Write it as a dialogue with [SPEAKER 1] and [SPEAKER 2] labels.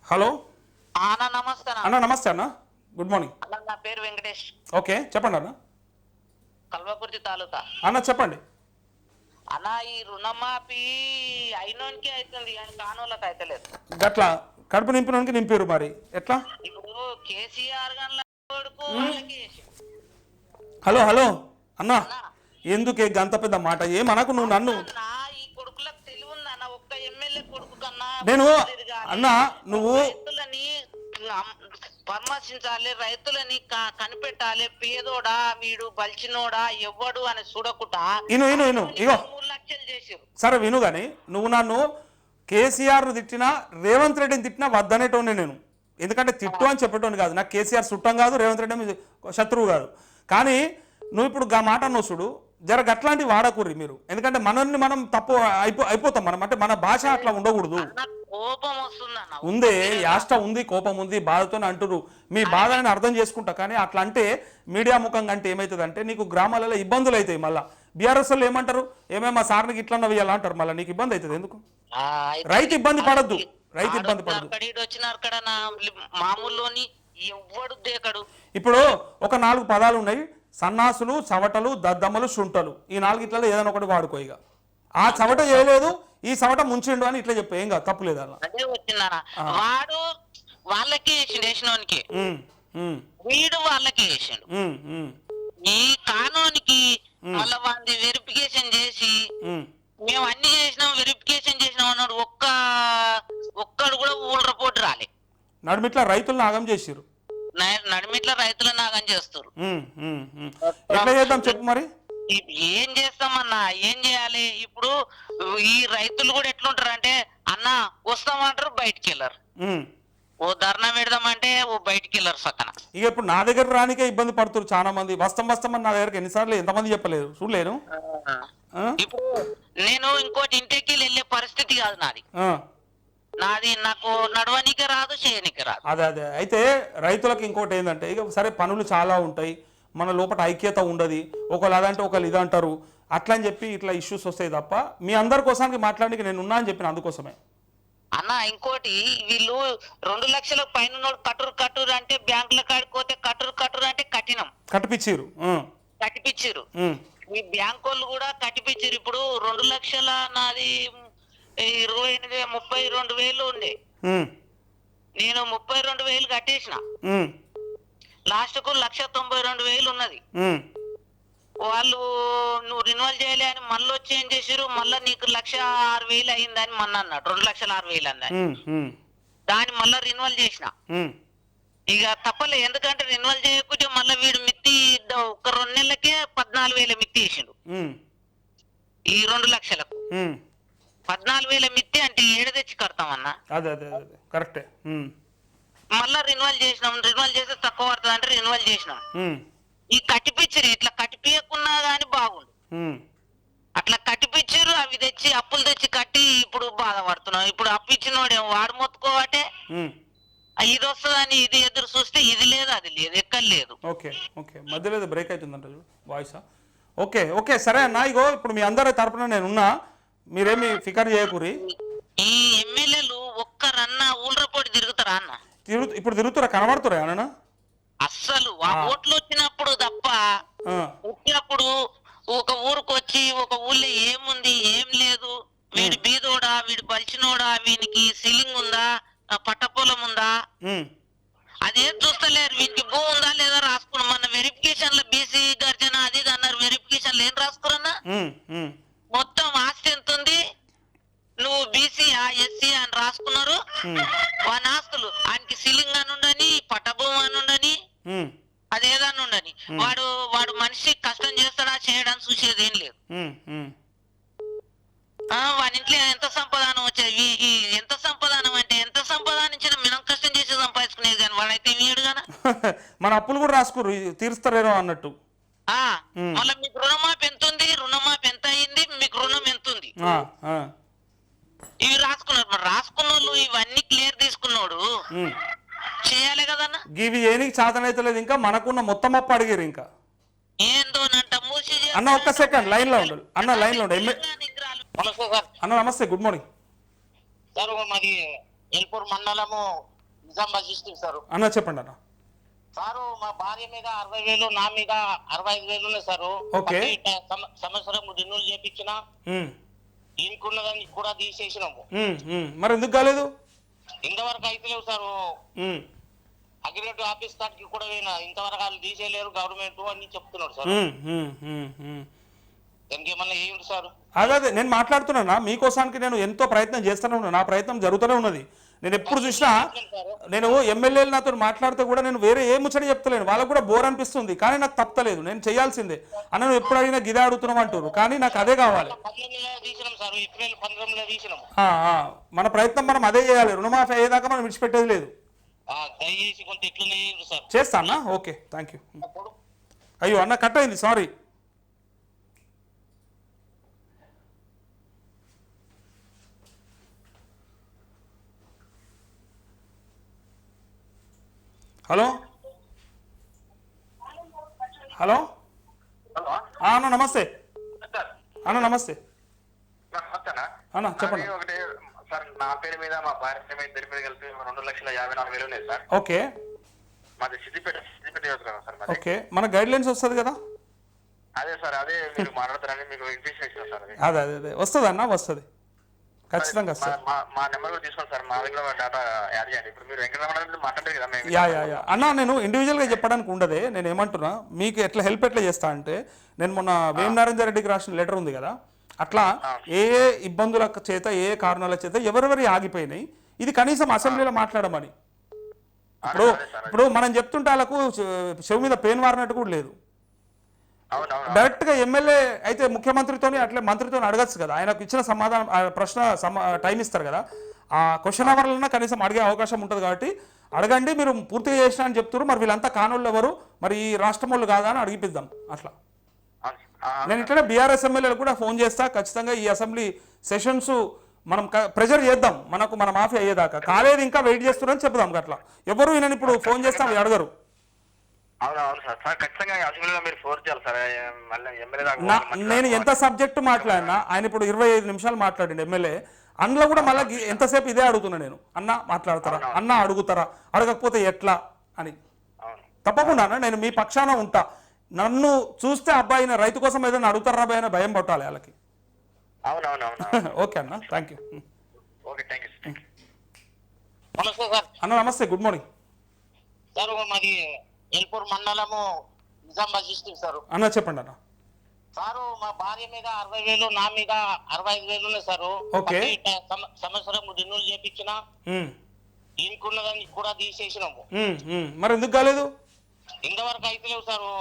[SPEAKER 1] Hello
[SPEAKER 2] అన్న నమస్తే
[SPEAKER 1] అన్న. నమస్తే అన్న. గుడ్ మార్నింగ్
[SPEAKER 2] అన్న. నా పేరు వెంకటేష్,
[SPEAKER 1] ఓకే చెప్పండి అన్న.
[SPEAKER 2] కల్వకుర్తి తాలూకా
[SPEAKER 1] అన్న చెప్పండి.
[SPEAKER 2] అన్న. ఈ రుణమాఫీ అయినోనికి అవుతుంది కానీ కానోళ్ళకి అయితలేదు.
[SPEAKER 1] గట్లా కడుపు నింపినోనికి నింపారు, మరి ఎట్లా?
[SPEAKER 2] ఇప్పుడు కేసీఆర్ గన్ల కొడుకు వాళ్ళకి
[SPEAKER 1] హలో హలో అన్న,
[SPEAKER 2] అన్న,
[SPEAKER 1] ఎందుకే గంత పెద్ద మాట? ఏమనకు నువ్వు నన్ను.
[SPEAKER 2] అన్న, ఈ కొడుకులకు తెలివి ఉంది అన్న. ఒక్క ఎమ్మెల్యే కొడుకు కన్నా
[SPEAKER 1] నేను
[SPEAKER 2] తిరగాలి.
[SPEAKER 1] అన్న నువ్వు
[SPEAKER 2] రైతులని పరామర్శించాలి, రైతులని కనిపెట్టాలి. పేదోడా వీడు బలిచినోడా ఎవ్వడు అని చూడకుండా
[SPEAKER 1] ఇను ఇను ఇను ఇగో
[SPEAKER 2] 3 లక్షలు చేసారు.
[SPEAKER 1] సరే విను కానీ నువ్వు నన్ను కేసీఆర్ను తిట్టినా రేవంత్ రెడ్డిని తిట్టినా వద్దనేటోని నేను. ఎందుకంటే తిట్టు అని చెప్పేటోని కాదు. నాకు కేసీఆర్ చుట్టం కాదు, రేవంత్ రెడ్డి శత్రువు కాదు. కానీ నువ్వు ఇప్పుడు గా మాట అన్నావు చూడు, జర గట్లాంటివి వాడకూర్రి మీరు. ఎందుకంటే మనల్ని మనం తప్పు అయిపోతాం. మనం అంటే మన భాష అట్లా ఉండకూడదు.
[SPEAKER 2] కోపం వస్తుందన్న.
[SPEAKER 1] ఉందే యాష్ట ఉంది, కోపం ఉంది, బాధతోనే అంటురు. మీ బాధని అర్థం చేసుకుంటా. కానీ అట్లా అంటే మీడియా ముఖంగా అంటే ఏమవుతుంది అంటే నీకు గ్రామాలలో ఇబ్బందులు అవుతాయి. మళ్ళీ బీఆర్ఎస్ వాళ్ళు ఏమంటారు, ఏమేమో సార్నికి ఇట్లా వేయాలి అంటారు. మళ్ళీ నీకు ఇబ్బంది అవుతుంది. ఎందుకు? రైతు ఇబ్బంది పడద్దు, రైతు ఇబ్బంది పడద్దు.
[SPEAKER 2] వచ్చినారు అక్కడ నా మామూలులోని ఎవ్వడు దేకడు.
[SPEAKER 1] ఇప్పుడు ఒక 4 పదాలు ఉన్నాయి: సన్నాసులు, చవటలు, దద్దమ్మలు, శుంఠలు. ఈ 4 ఇట్లలో ఏదైనా ఒకటి వాడుకో. ఇక ఆ చవట చేయలేదు, ఈ చవట ముంచిండు అని ఇట్లా చెప్పే, ఏం కాదు, తప్పులేదు అలా.
[SPEAKER 2] అదే వచ్చిందన్న. వాడు వాళ్ళకి వేసినోనికి, వీడు వాళ్ళకి వేసిండు. ఈ కానూనికి మళ్ళా వాడిని వెరిఫికేషన్ చేసి మేము అన్ని చేసినాం, వెరిఫికేషన్ చేసినాం అన్నాడు. ఒక్కడు కూడా ఊళ్ళ రిపోర్ట్ రాలే.
[SPEAKER 1] నడుమిట్లా రైతులను ఆగం చేసిరు.
[SPEAKER 2] నడిమిట్ల రైతులను నాగం చేస్తారు.
[SPEAKER 1] ఎట్లా చేద్దాం చెప్పు మరి.
[SPEAKER 2] ఏం చేస్తామన్నా, ఏం చేయాలి ఇప్పుడు? ఈ రైతులు కూడా ఎట్లుంటారు అంటే, అన్న వస్తామంటారు, బయటికి వెళ్ళరు. ఓ ధర్నా పెడదామంటే ఓ బయటికి వెళ్ళరు సక్కన.
[SPEAKER 1] ఇక ఇప్పుడు నా దగ్గర రానికే ఇబ్బంది పడుతున్నారు చాలా మంది. వస్తామని నా దగ్గరకు ఎన్నిసార్లు ఎంతమంది చెప్పలేదు చూడలేను.
[SPEAKER 2] ఇప్పుడు నేను ఇంకోటి ఇంటికి వెళ్ళే పరిస్థితి కాదు నాది. నాకు నడవనికి రాదు, చేయనికి రాదు.
[SPEAKER 1] అదే అదే. అయితే రైతులకు ఇంకోటి ఏంటంటే, ఇక సరే పనులు చాలా ఉంటాయి, మన లోపల ఐక్యత ఉండదు. ఒకళ్ళు అదంటే ఒకళ్ళు ఇది అంటారు. అట్లా అని చెప్పి ఇట్లా ఇష్యూస్ వస్తాయి తప్ప మీ అందరి కోసానికి మాట్లాడడానికి నేను ఉన్నా అని చెప్పిన అందుకోసమే.
[SPEAKER 2] అన్న ఇంకోటి, వీళ్ళు 2 లక్షల పైన కట్టురు అంటే బ్యాంకుల కాడికి పోతే కట్టురు అంటే కఠినం
[SPEAKER 1] కట్టిపిచ్చిరు.
[SPEAKER 2] ఈ బ్యాంక్ వాళ్ళు కూడా కట్టిపిచ్చిరు. ఇప్పుడు 2 లక్షల నాది 32,000 ఉండే, నేను 32,000 కట్టేసిన. లాస్ట్ కు 1,92,000 ఉన్నది. వాళ్ళు నువ్వు రిన్యువల్ చేయలే అని మళ్ళీ వచ్చి ఏం చేసారు, మళ్ళీ నీకు 1,06,000 అయిందని మొన్న అన్నాడు. 2,06,000 అన్నది. దాన్ని మళ్ళీ రిన్యువల్ చేసిన. ఇక తప్పలే, ఎందుకంటే రిన్యువల్ చేయకుంటే మళ్ళీ వీడు మిత్తి ఒక 2 నెలలకే 14,000 మిత్తి వేసిండు. ఈ 2 లక్షలకు 14,000 మిత్తి అంటే ఏడు తెచ్చి కడతామన్నా.
[SPEAKER 1] అదే అదే అదే కరెక్టే.
[SPEAKER 2] మళ్ళా రిన్యువల్ చేసినాం. రిన్యువల్ చేస్తే తక్కువ పడుతుంది అంటే రిన్యువల్ చేసినాం. ఈ కట్టిపిచ్చిరు. ఇట్లా కట్టిపియకున్నా గానీ బాగుండు. అట్లా కట్టిపిచ్చారు. అవి తెచ్చి అప్పులు తెచ్చి కట్టి ఇప్పుడు బాధపడుతున్నాం. ఇప్పుడు అప్పు ఇచ్చినోడేమో వాడు మొత్తుకోవటే, ఇది వస్తుందని ఇది ఎదురు చూస్తే ఇది లేదు, అది లేదు, ఎక్కడ లేదు.
[SPEAKER 1] ఓకే ఓకే, మధ్యలో బ్రేక్ అవుతుందంట వాయిస్. ఓకే ఓకే సరే అన్న. ఇగో ఇప్పుడు మీ అందరి తరపున నేను ఉన్నా, మీరేమి ఫికర్ చేయకూరి.
[SPEAKER 2] ఈ ఎమ్మెల్యేలు ఒక్కరన్నా ఊళ్ళపోటీ తిరుగుతారా అన్న?
[SPEAKER 1] ఇప్పుడు తిరుగుతారా, కనబడుతురా అన్న?
[SPEAKER 2] అస్సలు ఆ ఓట్లు వచ్చినప్పుడు తప్ప వచ్చినప్పుడు ఒక ఊరికి వచ్చి ఒక ఊళ్ళో ఏముంది ఏం లేదు, వీడి బీదోడా వీడి బలిచినోడా, వీనికి సీలింగ్ ఉందా, పట్టపొలం ఉందా, అదేం చూస్తలేరు. వీనికి భూ ఉందా లేదా రాసుకున్నాం. మన వెరిఫికేషన్ లో బీసీ గర్జన అది అన్నారు. వెరిఫికేషన్ లో ఏం రాసుకురన్నా, మొత్తం ఆస్తి ఎంత ఉంది, నువ్వు బీసీ ఎస్సీ అని రాసుకున్నారు. వాని ఆస్తులు ఆయనకి సీలింగ్ అని ఉండని, పట్టభూమి అని ఉండని, అదేదాన్ని ఉండని, వాడు మనిషి కష్టం చేస్తాడా చేయడానికి చూసేది ఏం లేదు. వాని ఇంట్లో ఎంత సంపాదనం వచ్చేది, ఎంత సంపాదనం అంటే ఎంత సంపాదనించినా మనం కష్టం చేసి సంపాదించుకునేది. కానీ వాడైతే వీడు గానా
[SPEAKER 1] మన అప్పులు కూడా రాసుకురు తీరుస్తారేమో అన్నట్టు.
[SPEAKER 2] మళ్ళీ మీకు రుణమాఫీ ఎంత ఉంది, రుణమాఫీ ఎంత అయింది, మీకు రుణం ఎంత ఉంది, ఇవి రాసుకున్నారు. మరి రాసుకున్న వాళ్ళు ఇవన్నీ క్లియర్ తీసుకున్నాడు చేయాలి కదన్నా.
[SPEAKER 1] ఇవి ఏనికి చేతనైతే లేదు. ఇంకా మనకున్న మొత్తం అప్పు అడిగారు. ఇంకా
[SPEAKER 2] ఏందోనంట మూసి
[SPEAKER 1] అన్న. ఒక్క సెకండ్ లైన్ లో ఉండాలి అన్న, లైన్ లో ఉండాలి. అన్న నమస్తే, గుడ్ మార్నింగ్
[SPEAKER 2] సార్. మాది ఎల్పూర్ మండలము నిజామాబాద్ డిస్ట్రిక్ట్ సార్.
[SPEAKER 1] అన్న చెప్పండి అన్న.
[SPEAKER 2] సారు మా భార్య మీద 60,000, నా మీద 65,000 ఉన్నాయి సారు.
[SPEAKER 1] ఓకే.
[SPEAKER 2] సంవత్సరం రెన్యూల్ చేపించిన ఇంకున్నదాన్ని కూడా తీసేసినాము.
[SPEAKER 1] మరి ఎందుకు కాలేదు?
[SPEAKER 2] ఇంతవరకు అయితే లేవు సారు. అగ్రిగేటివ్ ఆఫీస్ కాడికి కూడా పోయినా ఇంతవరకు వాళ్ళు తీసేయలేరు గవర్నమెంట్ అని చెప్తున్నాడు సార్. దానికి ఏమన్నా ఏమిటి సార్?
[SPEAKER 1] అదే నేను మాట్లాడుతున్నా మీకోసానికి నేను ఎంతో ప్రయత్నం చేస్తూనే ఉన్నాను. నా ప్రయత్నం జరుగుతూనే ఉన్నది. నేను ఎప్పుడు చూసినా నేను ఎమ్మెల్యేలు నాతో మాట్లాడితే కూడా నేను వేరే ఏ ముచ్చడి చెప్తలేను. వాళ్ళకు కూడా బోర్ అనిపిస్తుంది, కానీ నాకు తప్పలేదు. నేను చేయాల్సిందే అన్న. నువ్వు ఎప్పుడు అడిగినా గిదే అడుగుతున్నావు అంటారు, కానీ నాకు అదే కావాలి. మన ప్రయత్నం మనం అదే చేయాలి. రుణమాఫీ అయ్యేదాకా మనం విడిచిపెట్టేది లేదు. చేస్తా అన్న. Okay, thank you. అయ్యో అన్న కట్ అయింది, సారీ. హలో హలో అన్న నమస్తే. అన్న నమస్తే అన్న చెప్పండి.
[SPEAKER 3] ఒకటి సార్, నా పేరు మీద మా భార్య మీద ఇద్దరి మీద కలిపి 2,54,000 ఉన్నాయి సార్.
[SPEAKER 1] ఓకే.
[SPEAKER 3] మాది సిద్దిపేట సార్.
[SPEAKER 1] ఓకే, మన గైడ్ లైన్స్ వస్తుంది కదా?
[SPEAKER 3] అదే సార్, అదే మీరు మాట్లాడతారని మీకు ఇన్ఫర్మేషన్ ఇచ్చిన సార్.
[SPEAKER 1] అదే అదే అదే వస్తుంది అన్న, వస్తుంది ఖచ్చితంగా వస్తుంది.
[SPEAKER 3] మా నెంబర్ కూడా తీసుకోండి సార్, మా దగ్గర డేటా యాడ్ చేయండి. ఇప్పుడు మీరు వెంకటరమణ మాట్లాడారు కదా.
[SPEAKER 1] యా అన్న, నేను ఇండివిజువల్గా చెప్పడానికి ఉండదే. నేను ఏమంటున్నా, మీకు ఎట్లా హెల్ప్ ఎట్లా చేస్తా అంటే, నేను మొన్న వేమనారాయణ రెడ్డికి రాసిన లెటర్ ఉంది కదా, అట్లా ఏ ఇబ్బందుల చేత ఏ కారణాల చేత ఎవరెవరి ఆగిపోయినాయి, ఇది కనీసం అసెంబ్లీలో మాట్లాడమని. ఇప్పుడు మనం చెప్తుంటే వాళ్ళకు చెవి మీద పెయిన్ వారినట్టు కూడా లేదు. డైరెక్ట్గా ఎమ్మెల్యే అయితే ముఖ్యమంత్రితోని అట్లే మంత్రితో అడగచ్చు కదా. ఆయనకు ఇచ్చిన సమాధానం ప్రశ్న టైం ఇస్తారు కదా, ఆ క్వశ్చన్ అవర్లన్నా కనీసం అడిగే అవకాశం ఉంటుంది. కాబట్టి అడగండి, మీరు పూర్తిగా చేసినా అని చెప్తారు. మరి వీళ్ళంతా కానోళ్ళు ఎవరు, మరి ఈ రాష్ట్రం వాళ్ళు కాదా అని అడిగిపిద్దాం. అట్లా నేను ఇట్లనే బీఆర్ఎస్ ఎమ్మెల్యేలు కూడా ఫోన్ చేస్తా. ఖచ్చితంగా ఈ అసెంబ్లీ సెషన్స్ మనం ప్రెజర్ చేద్దాం, మన మాఫీ అయ్యేదాకా. కాలేదు ఇంకా వెయిట్ చేస్తున్నారని చెప్దాం. అట్లా ఎవరు నేను ఇప్పుడు ఫోన్ చేస్తాం అడగరు. నేను ఎంత సబ్జెక్టు మాట్లాడినా, ఆయన ఇప్పుడు 25 నిమిషాలు మాట్లాడండి ఎమ్మెల్యే. అందులో కూడా మళ్ళీ ఎంతసేపు ఇదే అడుగుతున్నా నేను, అన్న మాట్లాడతారా, అన్న అడుగుతారా, అడగకపోతే ఎట్లా అని. తప్పకుండా నేను మీ పక్షాన ఉంటా. నన్ను చూస్తే అబ్బాయి రైతు కోసం ఏదైనా అడుగుతారా అబ్బాయి అని భయం పట్టాలి వాళ్ళకి. ఓకే అన్న, థ్యాంక్ యూ. అన్న నమస్తే, గుడ్ మార్నింగ్.
[SPEAKER 2] ఎల్పూర్ మండలము నిజామాబాద్ డిస్ట్రిక్ట్ సార్.
[SPEAKER 1] అన్న చెప్పండి అన్న.
[SPEAKER 2] సారు మా భార్య మీద 60,000, నా మీద 65,000 ఉన్నాయి సారు.
[SPEAKER 1] ఓకే.
[SPEAKER 2] సంవత్సరం రెన్యూల్ చేపించిన ఇంకున్నదాన్ని కూడా తీసేసినాము.
[SPEAKER 1] మరి ఎందుకు కాలేదు?
[SPEAKER 2] ఇంతవరకు అయితే లేవు సారు.